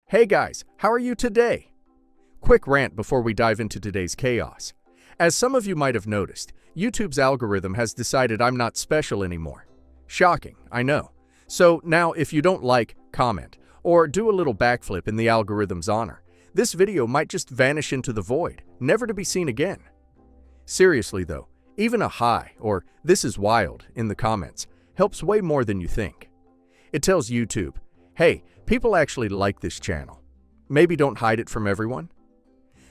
Hey guys, how are you today? Quick rant before we dive into today's chaos. As some of you might have noticed, YouTube's algorithm has decided I'm not special anymore. Shocking, I know. So now if you don't like, comment, or do a little backflip in the algorithm's honor, this video might just vanish into the void, never to be seen again. Seriously though, even a hi or "this is wild" in the comments helps way more than you think. It tells YouTube, hey, people actually like this channel. Maybe don't hide it from everyone.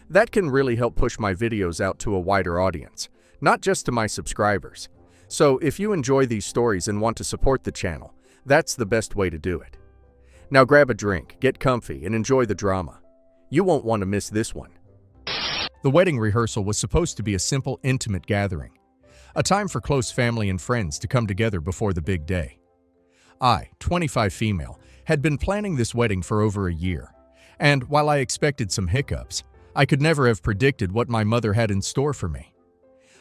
That can really help push my videos out to a wider audience, not just to my subscribers. So if you enjoy these stories and want to support the channel, that's the best way to do it. Now grab a drink, get comfy, and enjoy the drama. You won't want to miss this one. The wedding rehearsal was supposed to be a simple, intimate gathering, a time for close family and friends to come together before the big day. I, 25 female, had been planning this wedding for over a year, and while I expected some hiccups, I could never have predicted what my mother had in store for me.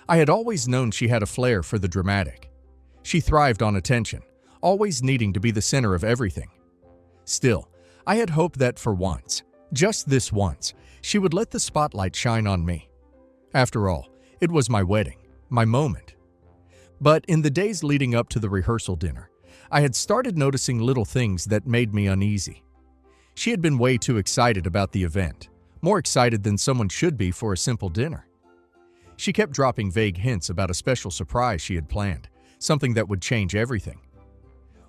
I had always known she had a flair for the dramatic. She thrived on attention, always needing to be the center of everything. Still, I had hoped that for once, just this once, she would let the spotlight shine on me. After all, it was my wedding, my moment. But in the days leading up to the rehearsal dinner, I had started noticing little things that made me uneasy. She had been way too excited about the event, more excited than someone should be for a simple dinner. She kept dropping vague hints about a special surprise she had planned, something that would change everything.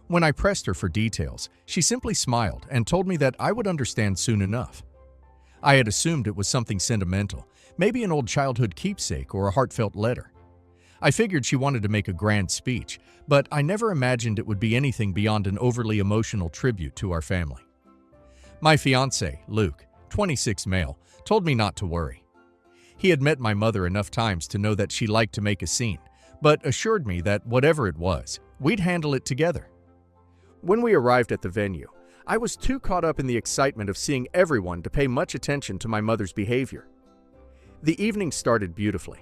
When I pressed her for details, she simply smiled and told me that I would understand soon enough. I had assumed it was something sentimental, maybe an old childhood keepsake or a heartfelt letter. I figured she wanted to make a grand speech, but I never imagined it would be anything beyond an overly emotional tribute to our family. My fiancé, Luke, 26 male, told me not to worry. He had met my mother enough times to know that she liked to make a scene, but assured me that whatever it was, we'd handle it together. When we arrived at the venue, I was too caught up in the excitement of seeing everyone to pay much attention to my mother's behavior. The evening started beautifully.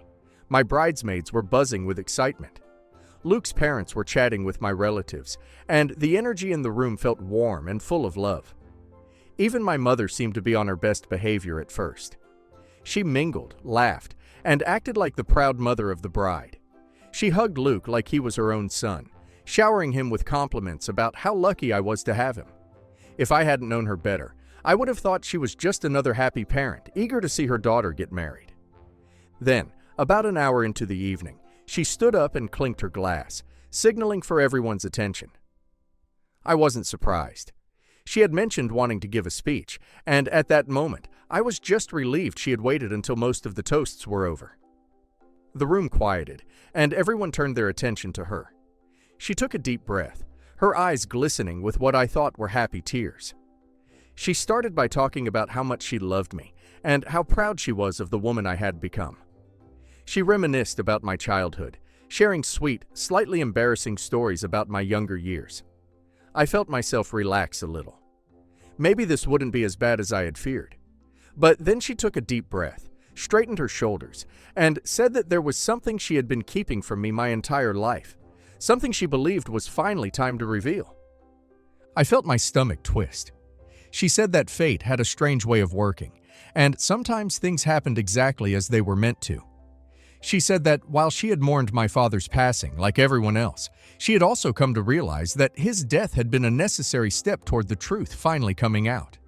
My bridesmaids were buzzing with excitement. Luke's parents were chatting with my relatives, and the energy in the room felt warm and full of love. Even my mother seemed to be on her best behavior at first. She mingled, laughed, and acted like the proud mother of the bride. She hugged Luke like he was her own son, showering him with compliments about how lucky I was to have him. If I hadn't known her better, I would have thought she was just another happy parent, eager to see her daughter get married. Then, about an hour into the evening, she stood up and clinked her glass, signaling for everyone's attention. I wasn't surprised. She had mentioned wanting to give a speech, and at that moment, I was just relieved she had waited until most of the toasts were over. The room quieted, and everyone turned their attention to her. She took a deep breath, her eyes glistening with what I thought were happy tears. She started by talking about how much she loved me, and how proud she was of the woman I had become. She reminisced about my childhood, sharing sweet, slightly embarrassing stories about my younger years. I felt myself relax a little. Maybe this wouldn't be as bad as I had feared. But then she took a deep breath, straightened her shoulders, and said that there was something she had been keeping from me my entire life, something she believed was finally time to reveal. I felt my stomach twist. She said that fate had a strange way of working, and sometimes things happened exactly as they were meant to. She said that while she had mourned my father's passing, like everyone else, she had also come to realize that his death had been a necessary step toward the truth finally coming out.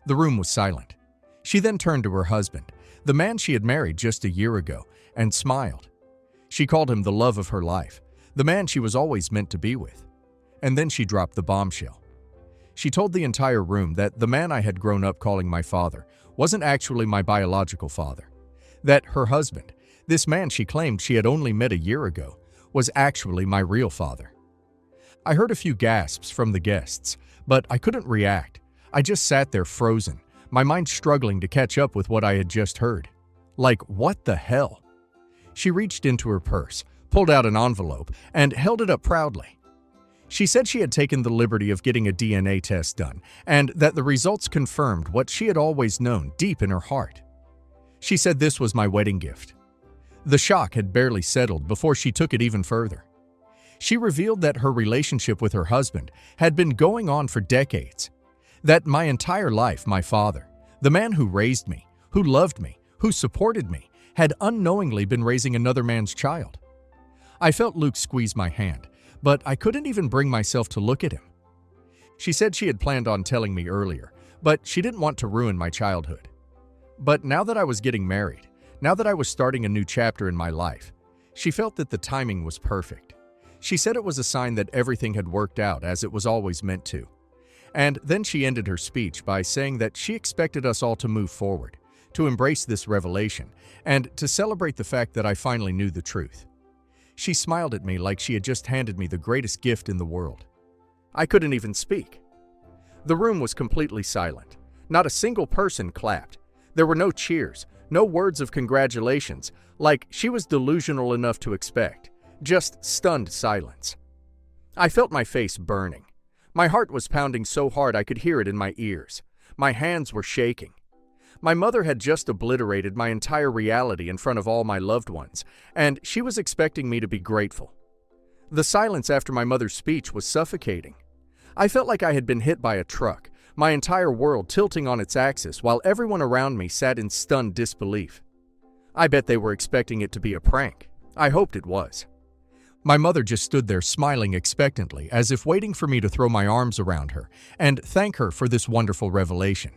The room was silent. She then turned to her husband, the man she had married just a year ago, and smiled. She called him the love of her life, the man she was always meant to be with. And then she dropped the bombshell. She told the entire room that the man I had grown up calling my father wasn't actually my biological father, that her husband, this man she claimed she had only met a year ago, was actually my real father. I heard a few gasps from the guests, but I couldn't react. I just sat there frozen, my mind struggling to catch up with what I had just heard. Like, what the hell? She reached into her purse, pulled out an envelope, and held it up proudly. She said she had taken the liberty of getting a DNA test done, and that the results confirmed what she had always known deep in her heart. She said this was my wedding gift. The shock had barely settled before she took it even further. She revealed that her relationship with her husband had been going on for decades, That my entire life, my father, the man who raised me, who loved me, who supported me, had unknowingly been raising another man's child. I felt Luke squeeze my hand, but I couldn't even bring myself to look at him. She said she had planned on telling me earlier, but she didn't want to ruin my childhood. But now that I was getting married, now that I was starting a new chapter in my life, she felt that the timing was perfect. She said it was a sign that everything had worked out as it was always meant to. And then she ended her speech by saying that she expected us all to move forward, to embrace this revelation, and to celebrate the fact that I finally knew the truth. She smiled at me like she had just handed me the greatest gift in the world. I couldn't even speak. The room was completely silent. Not a single person clapped. There were no cheers, no words of congratulations, like she was delusional enough to expect. Just stunned silence. I felt my face burning. My heart was pounding so hard I could hear it in my ears. My hands were shaking. My mother had just obliterated my entire reality in front of all my loved ones, and she was expecting me to be grateful. The silence after my mother's speech was suffocating. I felt like I had been hit by a truck, my entire world tilting on its axis while everyone around me sat in stunned disbelief. I bet they were expecting it to be a prank. I hoped it was. My mother just stood there smiling expectantly, as if waiting for me to throw my arms around her and thank her for this wonderful revelation.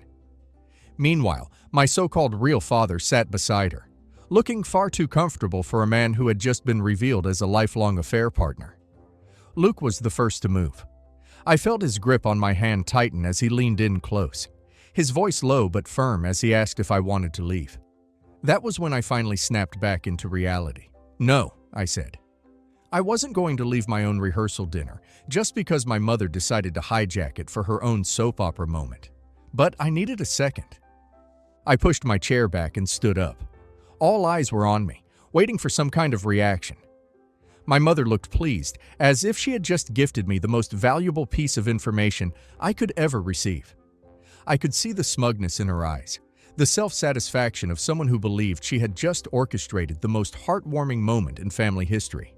Meanwhile, my so-called real father sat beside her, looking far too comfortable for a man who had just been revealed as a lifelong affair partner. Luke was the first to move. I felt his grip on my hand tighten as he leaned in close, his voice low but firm as he asked if I wanted to leave. That was when I finally snapped back into reality. "No," I said. I wasn't going to leave my own rehearsal dinner just because my mother decided to hijack it for her own soap opera moment. But I needed a second. I pushed my chair back and stood up. All eyes were on me, waiting for some kind of reaction. My mother looked pleased, as if she had just gifted me the most valuable piece of information I could ever receive. I could see the smugness in her eyes, the self-satisfaction of someone who believed she had just orchestrated the most heartwarming moment in family history.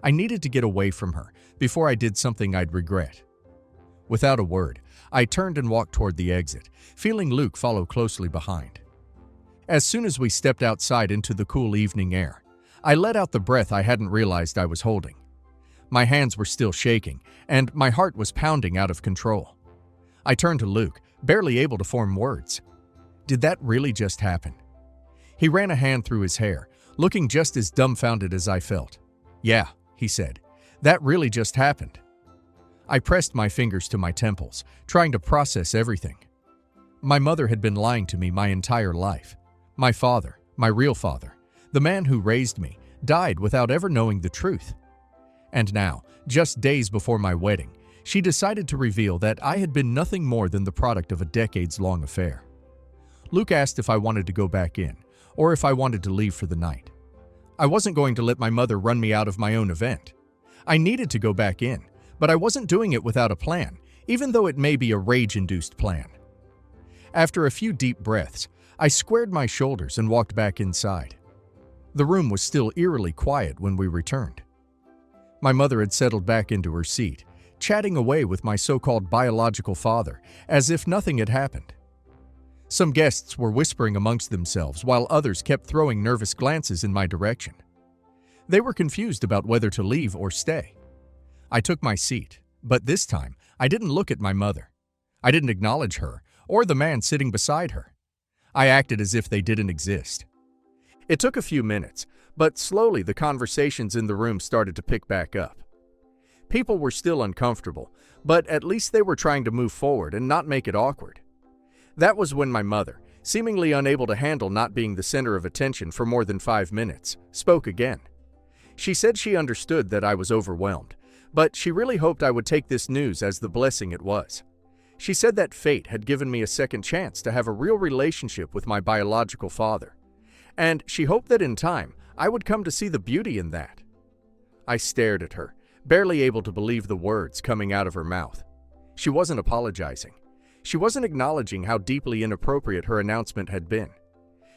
I needed to get away from her before I did something I'd regret. Without a word, I turned and walked toward the exit, feeling Luke follow closely behind. As soon as we stepped outside into the cool evening air, I let out the breath I hadn't realized I was holding. My hands were still shaking, and my heart was pounding out of control. I turned to Luke, barely able to form words. Did that really just happen? He ran a hand through his hair, looking just as dumbfounded as I felt. "Yeah," he said, "that really just happened." I pressed my fingers to my temples, trying to process everything. My mother had been lying to me my entire life. My father, my real father, the man who raised me, died without ever knowing the truth. And now, just days before my wedding, she decided to reveal that I had been nothing more than the product of a decades-long affair. Luke asked if I wanted to go back in, or if I wanted to leave for the night. I wasn't going to let my mother run me out of my own event. I needed to go back in, but I wasn't doing it without a plan, even though it may be a rage-induced plan. After a few deep breaths, I squared my shoulders and walked back inside. The room was still eerily quiet when we returned. My mother had settled back into her seat, chatting away with my so-called biological father, as if nothing had happened. Some guests were whispering amongst themselves, while others kept throwing nervous glances in my direction. They were confused about whether to leave or stay. I took my seat, but this time I didn't look at my mother. I didn't acknowledge her or the man sitting beside her. I acted as if they didn't exist. It took a few minutes, but slowly the conversations in the room started to pick back up. People were still uncomfortable, but at least they were trying to move forward and not make it awkward. That was when my mother, seemingly unable to handle not being the center of attention for more than 5 minutes, spoke again. She said she understood that I was overwhelmed, but she really hoped I would take this news as the blessing it was. She said that fate had given me a second chance to have a real relationship with my biological father, and she hoped that in time I would come to see the beauty in that. I stared at her, barely able to believe the words coming out of her mouth. She wasn't apologizing. She wasn't acknowledging how deeply inappropriate her announcement had been.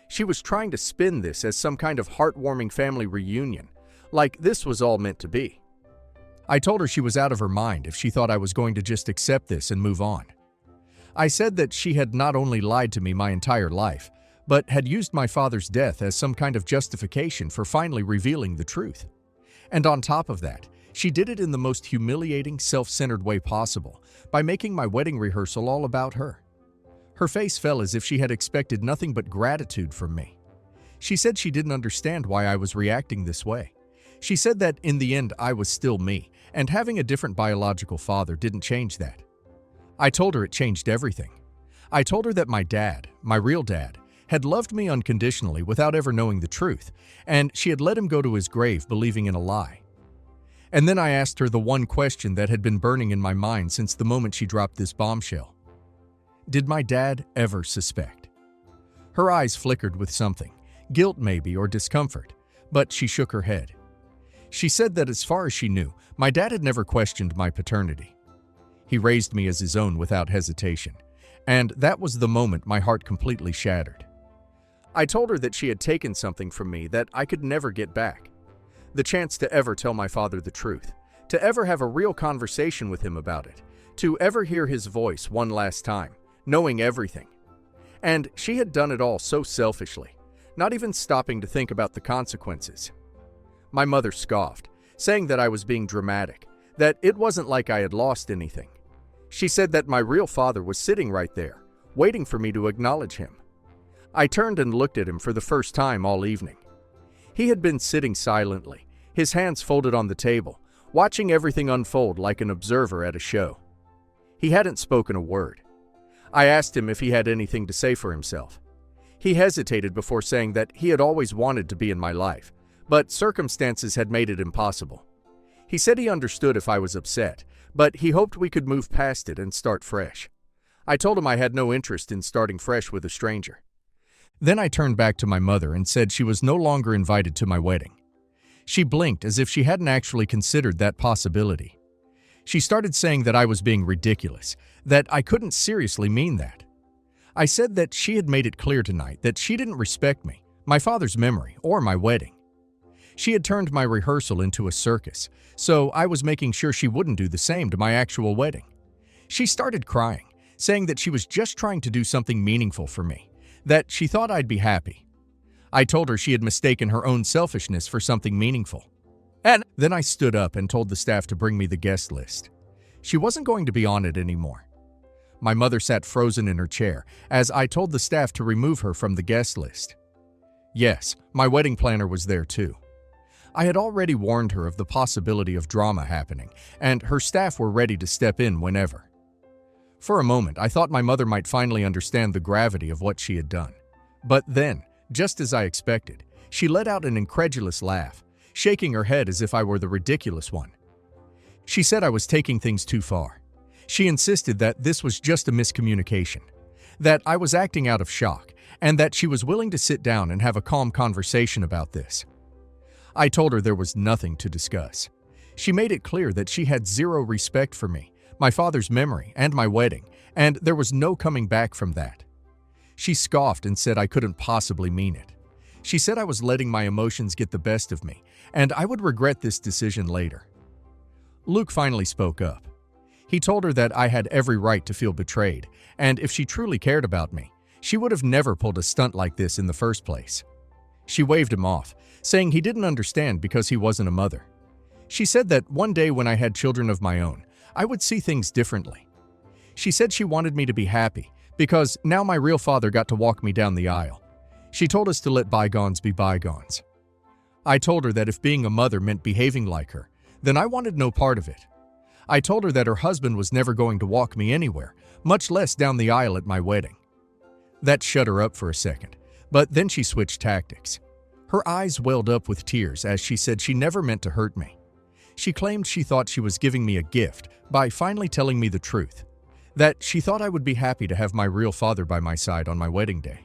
She was trying to spin this as some kind of heartwarming family reunion, like this was all meant to be. I told her she was out of her mind if she thought I was going to just accept this and move on. I said that she had not only lied to me my entire life, but had used my father's death as some kind of justification for finally revealing the truth. And on top of that, she did it in the most humiliating, self-centered way possible, by making my wedding rehearsal all about her. Her face fell as if she had expected nothing but gratitude from me. She said she didn't understand why I was reacting this way. She said that in the end I was still me, and having a different biological father didn't change that. I told her it changed everything. I told her that my dad, my real dad, had loved me unconditionally without ever knowing the truth, and she had let him go to his grave believing in a lie. And then I asked her the one question that had been burning in my mind since the moment she dropped this bombshell. Did my dad ever suspect? Her eyes flickered with something, guilt maybe or discomfort, but she shook her head. She said that as far as she knew, my dad had never questioned my paternity. He raised me as his own without hesitation, and that was the moment my heart completely shattered. I told her that she had taken something from me that I could never get back. The chance to ever tell my father the truth, to ever have a real conversation with him about it, to ever hear his voice one last time, knowing everything. And she had done it all so selfishly, not even stopping to think about the consequences. My mother scoffed, saying that I was being dramatic, that it wasn't like I had lost anything. She said that my real father was sitting right there, waiting for me to acknowledge him. I turned and looked at him for the first time all evening. He had been sitting silently, his hands folded on the table, watching everything unfold like an observer at a show. He hadn't spoken a word. I asked him if he had anything to say for himself. He hesitated before saying that he had always wanted to be in my life, but circumstances had made it impossible. He said he understood if I was upset, but he hoped we could move past it and start fresh. I told him I had no interest in starting fresh with a stranger. Then I turned back to my mother and said she was no longer invited to my wedding. She blinked as if she hadn't actually considered that possibility. She started saying that I was being ridiculous, that I couldn't seriously mean that. I said that she had made it clear tonight that she didn't respect me, my father's memory, or my wedding. She had turned my rehearsal into a circus, so I was making sure she wouldn't do the same to my actual wedding. She started crying, saying that she was just trying to do something meaningful for me, that she thought I'd be happy. I told her she had mistaken her own selfishness for something meaningful. And then I stood up and told the staff to bring me the guest list. She wasn't going to be on it anymore. My mother sat frozen in her chair as I told the staff to remove her from the guest list. Yes, my wedding planner was there too. I had already warned her of the possibility of drama happening, and her staff were ready to step in whenever. For a moment, I thought my mother might finally understand the gravity of what she had done. But then, just as I expected, she let out an incredulous laugh, shaking her head as if I were the ridiculous one. She said I was taking things too far. She insisted that this was just a miscommunication, that I was acting out of shock, and that she was willing to sit down and have a calm conversation about this. I told her there was nothing to discuss. She made it clear that she had zero respect for me, my father's memory, and my wedding, and there was no coming back from that. She scoffed and said I couldn't possibly mean it. She said I was letting my emotions get the best of me, and I would regret this decision later. Luke finally spoke up. He told her that I had every right to feel betrayed, and if she truly cared about me, she would have never pulled a stunt like this in the first place. She waved him off, saying he didn't understand because he wasn't a mother. She said that one day when I had children of my own, I would see things differently. She said she wanted me to be happy because now my real father got to walk me down the aisle. She told us to let bygones be bygones. I told her that if being a mother meant behaving like her, then I wanted no part of it. I told her that her husband was never going to walk me anywhere, much less down the aisle at my wedding. That shut her up for a second, but then she switched tactics. Her eyes welled up with tears as she said she never meant to hurt me. She claimed she thought she was giving me a gift by finally telling me the truth, that she thought I would be happy to have my real father by my side on my wedding day.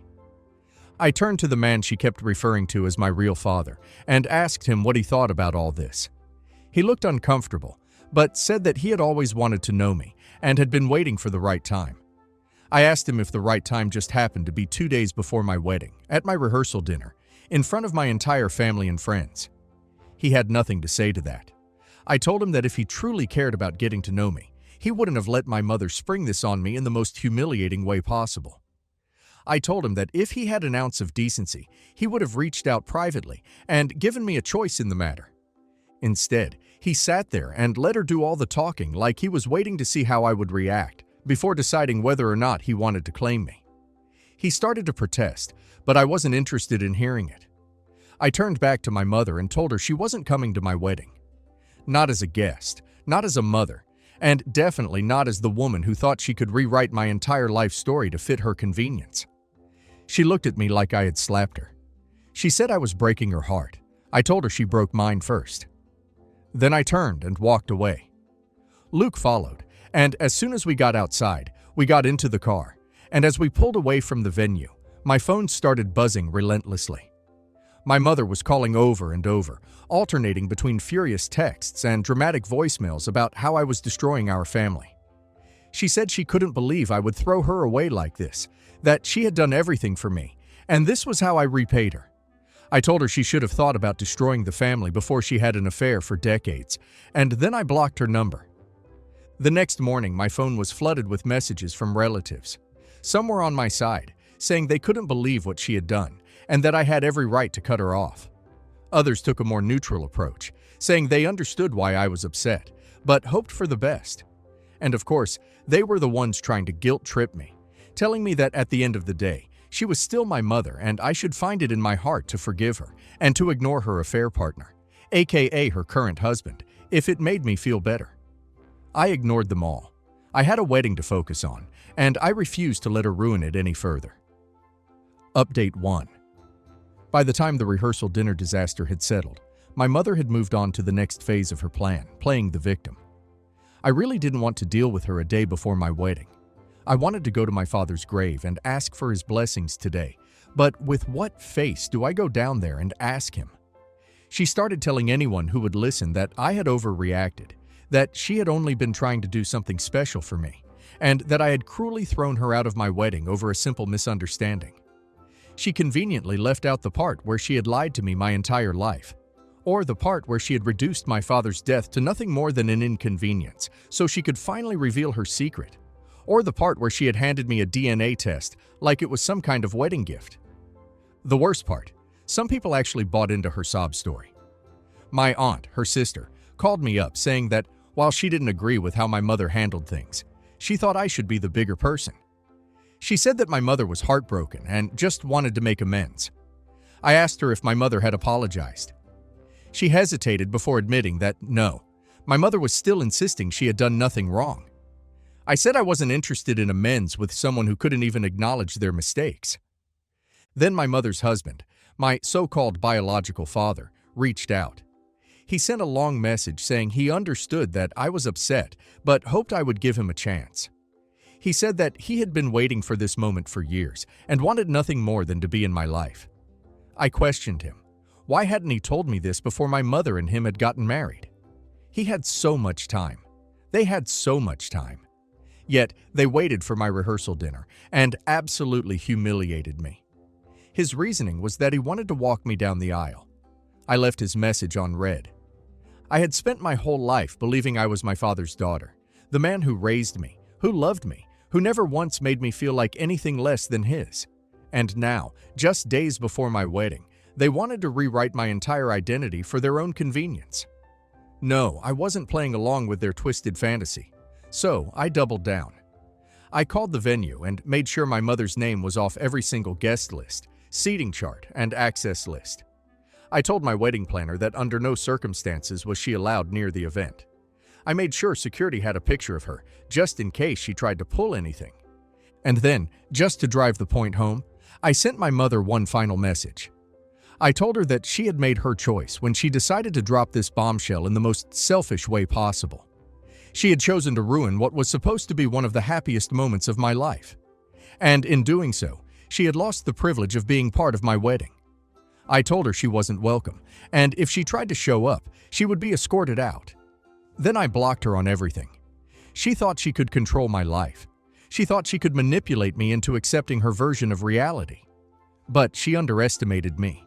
I turned to the man she kept referring to as my real father and asked him what he thought about all this. He looked uncomfortable, but said that he had always wanted to know me and had been waiting for the right time. I asked him if the right time just happened to be 2 days before my wedding, at my rehearsal dinner, in front of my entire family and friends. He had nothing to say to that. I told him that if he truly cared about getting to know me, he wouldn't have let my mother spring this on me in the most humiliating way possible. I told him that if he had an ounce of decency, he would have reached out privately and given me a choice in the matter. Instead, he sat there and let her do all the talking like he was waiting to see how I would react before deciding whether or not he wanted to claim me. He started to protest, but I wasn't interested in hearing it. I turned back to my mother and told her she wasn't coming to my wedding. Not as a guest, not as a mother, and definitely not as the woman who thought she could rewrite my entire life story to fit her convenience. She looked at me like I had slapped her. She said I was breaking her heart. I told her she broke mine first. Then I turned and walked away. Luke followed, and as soon as we got outside, we got into the car, and as we pulled away from the venue, my phone started buzzing relentlessly. My mother was calling over and over, alternating between furious texts and dramatic voicemails about how I was destroying our family. She said she couldn't believe I would throw her away like this, that she had done everything for me, and this was how I repaid her. I told her she should have thought about destroying the family before she had an affair for decades, and then I blocked her number. The next morning, my phone was flooded with messages from relatives. Some were on my side, saying they couldn't believe what she had done, and that I had every right to cut her off. Others took a more neutral approach, saying they understood why I was upset, but hoped for the best. And of course, they were the ones trying to guilt-trip me, telling me that at the end of the day, she was still my mother and I should find it in my heart to forgive her and to ignore her affair partner, aka her current husband, if it made me feel better. I ignored them all. I had a wedding to focus on, and I refused to let her ruin it any further. Update 1. By the time the rehearsal dinner disaster had settled, my mother had moved on to the next phase of her plan, playing the victim. I really didn't want to deal with her a day before my wedding. I wanted to go to my father's grave and ask for his blessings today, but with what face do I go down there and ask him? She started telling anyone who would listen that I had overreacted, that she had only been trying to do something special for me, and that I had cruelly thrown her out of my wedding over a simple misunderstanding. She conveniently left out the part where she had lied to me my entire life, or the part where she had reduced my father's death to nothing more than an inconvenience so she could finally reveal her secret, or the part where she had handed me a DNA test like it was some kind of wedding gift. The worst part, some people actually bought into her sob story. My aunt, her sister, called me up saying that while she didn't agree with how my mother handled things, she thought I should be the bigger person. She said that my mother was heartbroken and just wanted to make amends. I asked her if my mother had apologized. She hesitated before admitting that no, my mother was still insisting she had done nothing wrong. I said I wasn't interested in amends with someone who couldn't even acknowledge their mistakes. Then my mother's husband, my so-called biological father, reached out. He sent a long message saying he understood that I was upset, but hoped I would give him a chance. He said that he had been waiting for this moment for years and wanted nothing more than to be in my life. I questioned him. Why hadn't he told me this before my mother and him had gotten married? He had so much time. They had so much time. Yet, they waited for my rehearsal dinner and absolutely humiliated me. His reasoning was that he wanted to walk me down the aisle. I left his message unread. I had spent my whole life believing I was my father's daughter, the man who raised me, who loved me, who never once made me feel like anything less than his. And now, just days before my wedding, they wanted to rewrite my entire identity for their own convenience. No, I wasn't playing along with their twisted fantasy. So, I doubled down. I called the venue and made sure my mother's name was off every single guest list, seating chart, and access list. I told my wedding planner that under no circumstances was she allowed near the event. I made sure security had a picture of her, just in case she tried to pull anything. And then, just to drive the point home, I sent my mother one final message. I told her that she had made her choice when she decided to drop this bombshell in the most selfish way possible. She had chosen to ruin what was supposed to be one of the happiest moments of my life. And in doing so, she had lost the privilege of being part of my wedding. I told her she wasn't welcome, and if she tried to show up, she would be escorted out. Then I blocked her on everything. She thought she could control my life. She thought she could manipulate me into accepting her version of reality. But she underestimated me.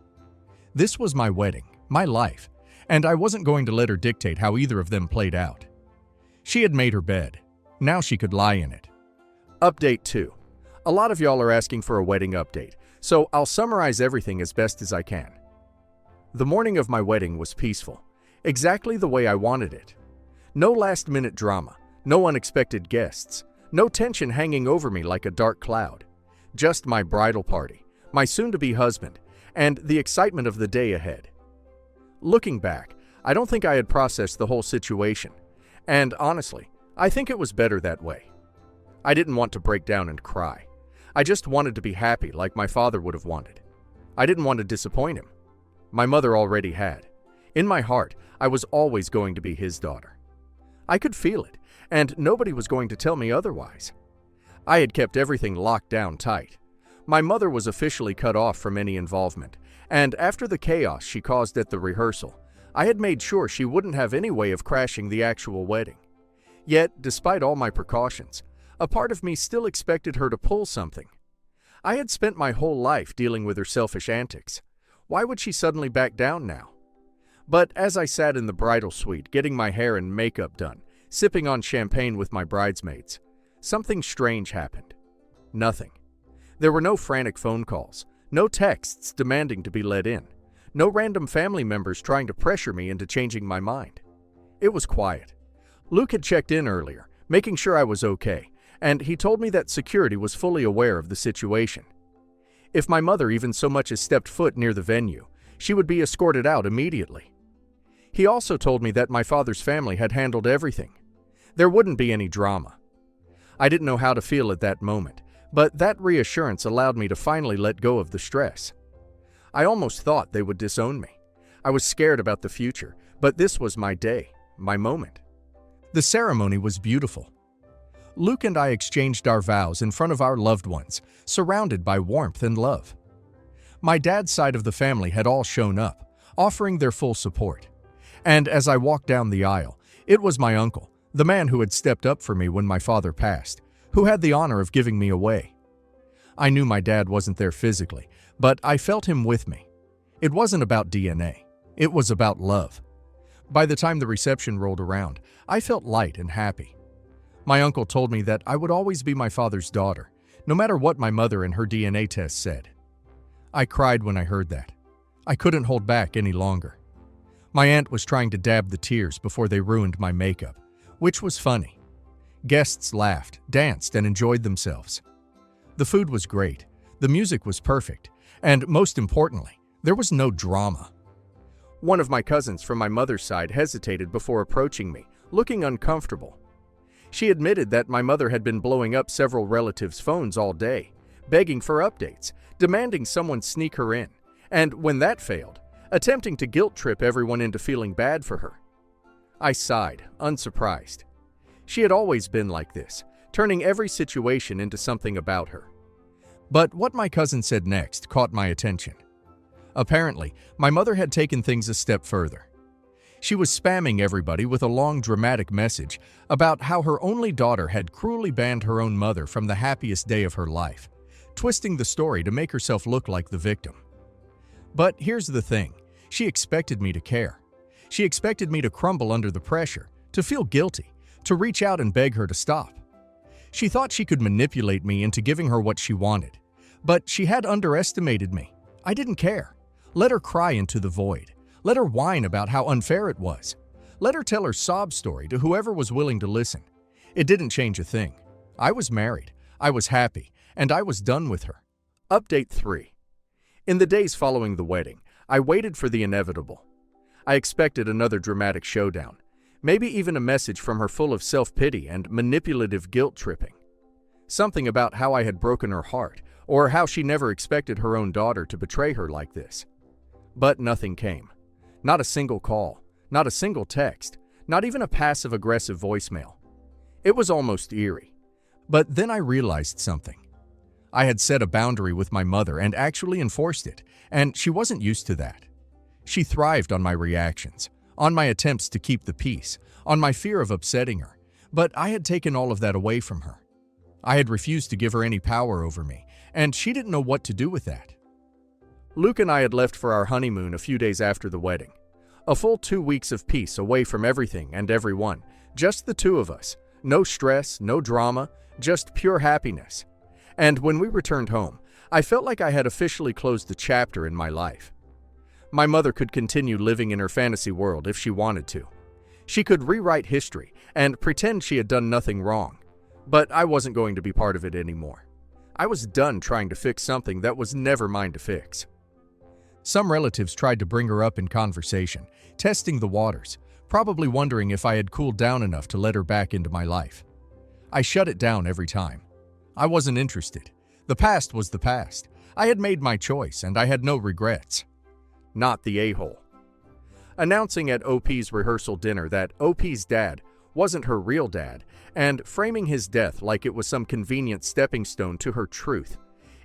This was my wedding, my life, and I wasn't going to let her dictate how either of them played out. She had made her bed. Now she could lie in it. Update 2. A lot of y'all are asking for a wedding update, so I'll summarize everything as best as I can. The morning of my wedding was peaceful, exactly the way I wanted it. No last-minute drama, no unexpected guests, no tension hanging over me like a dark cloud. Just my bridal party, my soon-to-be husband, and the excitement of the day ahead. Looking back, I don't think I had processed the whole situation, and honestly, I think it was better that way. I didn't want to break down and cry. I just wanted to be happy like my father would have wanted. I didn't want to disappoint him. My mother already had. In my heart, I was always going to be his daughter. I could feel it, and nobody was going to tell me otherwise. I had kept everything locked down tight. My mother was officially cut off from any involvement, and after the chaos she caused at the rehearsal, I had made sure she wouldn't have any way of crashing the actual wedding. Yet, despite all my precautions, a part of me still expected her to pull something. I had spent my whole life dealing with her selfish antics. Why would she suddenly back down now? But as I sat in the bridal suite, getting my hair and makeup done, sipping on champagne with my bridesmaids, something strange happened. Nothing. There were no frantic phone calls, no texts demanding to be let in, no random family members trying to pressure me into changing my mind. It was quiet. Luke had checked in earlier, making sure I was okay, and he told me that security was fully aware of the situation. If my mother even so much as stepped foot near the venue, she would be escorted out immediately. He also told me that my father's family had handled everything. There wouldn't be any drama. I didn't know how to feel at that moment, but that reassurance allowed me to finally let go of the stress. I almost thought they would disown me. I was scared about the future, but this was my day, my moment. The ceremony was beautiful. Luke and I exchanged our vows in front of our loved ones, surrounded by warmth and love. My dad's side of the family had all shown up, offering their full support. And as I walked down the aisle, it was my uncle, the man who had stepped up for me when my father passed, who had the honor of giving me away. I knew my dad wasn't there physically, but I felt him with me. It wasn't about DNA. It was about love. By the time the reception rolled around, I felt light and happy. My uncle told me that I would always be my father's daughter, no matter what my mother and her DNA test said. I cried when I heard that. I couldn't hold back any longer. My aunt was trying to dab the tears before they ruined my makeup, which was funny. Guests laughed, danced, and enjoyed themselves. The food was great, the music was perfect, and most importantly, there was no drama. One of my cousins from my mother's side hesitated before approaching me, looking uncomfortable. She admitted that my mother had been blowing up several relatives' phones all day, begging for updates, demanding someone sneak her in, and when that failed, attempting to guilt trip everyone into feeling bad for her. I sighed, unsurprised. She had always been like this, turning every situation into something about her. But what my cousin said next caught my attention. Apparently, my mother had taken things a step further. She was spamming everybody with a long, dramatic message about how her only daughter had cruelly banned her own mother from the happiest day of her life, twisting the story to make herself look like the victim. But here's the thing, she expected me to care. She expected me to crumble under the pressure, to feel guilty, to reach out and beg her to stop. She thought she could manipulate me into giving her what she wanted, but she had underestimated me. I didn't care. Let her cry into the void. Let her whine about how unfair it was. Let her tell her sob story to whoever was willing to listen. It didn't change a thing. I was married, I was happy, and I was done with her. Update 3. In the days following the wedding, I waited for the inevitable. I expected another dramatic showdown, maybe even a message from her full of self-pity and manipulative guilt-tripping. Something about how I had broken her heart, or how she never expected her own daughter to betray her like this. But nothing came. Not a single call, not a single text, not even a passive-aggressive voicemail. It was almost eerie. But then I realized something. I had set a boundary with my mother and actually enforced it, and she wasn't used to that. She thrived on my reactions, on my attempts to keep the peace, on my fear of upsetting her, but I had taken all of that away from her. I had refused to give her any power over me, and she didn't know what to do with that. Luke and I had left for our honeymoon a few days after the wedding. A full 2 weeks of peace away from everything and everyone, just the two of us, No stress, no drama, just pure happiness. And when we returned home, I felt like I had officially closed the chapter in my life. My mother could continue living in her fantasy world if she wanted to. She could rewrite history and pretend she had done nothing wrong. But I wasn't going to be part of it anymore. I was done trying to fix something that was never mine to fix. Some relatives tried to bring her up in conversation, testing the waters, probably wondering if I had cooled down enough to let her back into my life. I shut it down every time. I wasn't interested. The past was the past. I had made my choice, and I had no regrets. Not the a-hole. Announcing at OP's rehearsal dinner that OP's dad wasn't her real dad, and framing his death like it was some convenient stepping stone to her truth,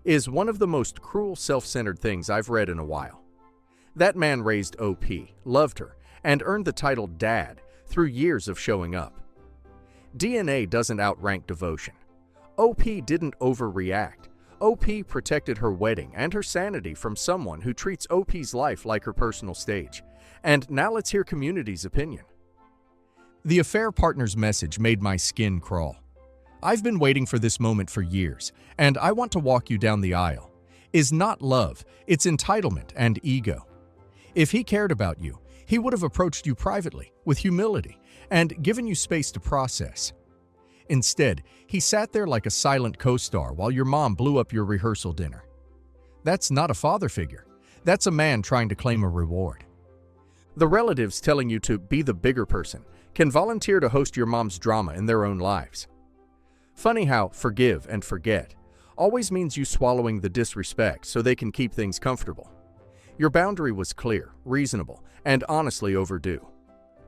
is one of the most cruel, self-centered things I've read in a while. That man raised OP, loved her, and earned the title Dad through years of showing up. DNA doesn't outrank devotion. OP didn't overreact. OP protected her wedding and her sanity from someone who treats OP's life like her personal stage. And now let's hear community's opinion. The affair partner's message made my skin crawl. I've been waiting for this moment for years, and I want to walk you down the aisle. Is not love, it's entitlement and ego. If he cared about you, he would have approached you privately, with humility, and given you space to process. Instead, he sat there like a silent co-star while your mom blew up your rehearsal dinner. That's not a father figure. That's a man trying to claim a reward. The relatives telling you to be the bigger person can volunteer to host your mom's drama in their own lives. Funny how forgive and forget always means you swallowing the disrespect so they can keep things comfortable. Your boundary was clear, reasonable, and honestly overdue.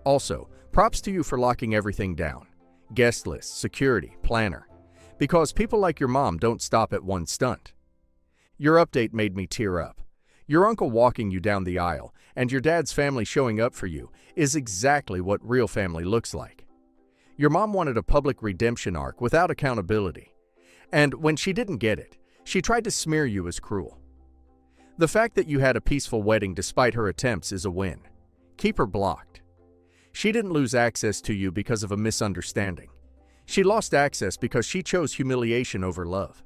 Also, props to you for locking everything down. Guest list, security, planner. Because people like your mom don't stop at one stunt. Your update made me tear up. Your uncle walking you down the aisle and your dad's family showing up for you is exactly what real family looks like. Your mom wanted a public redemption arc without accountability. And when she didn't get it, she tried to smear you as cruel. The fact that you had a peaceful wedding despite her attempts is a win. Keep her blocked. She didn't lose access to you because of a misunderstanding. She lost access because she chose humiliation over love.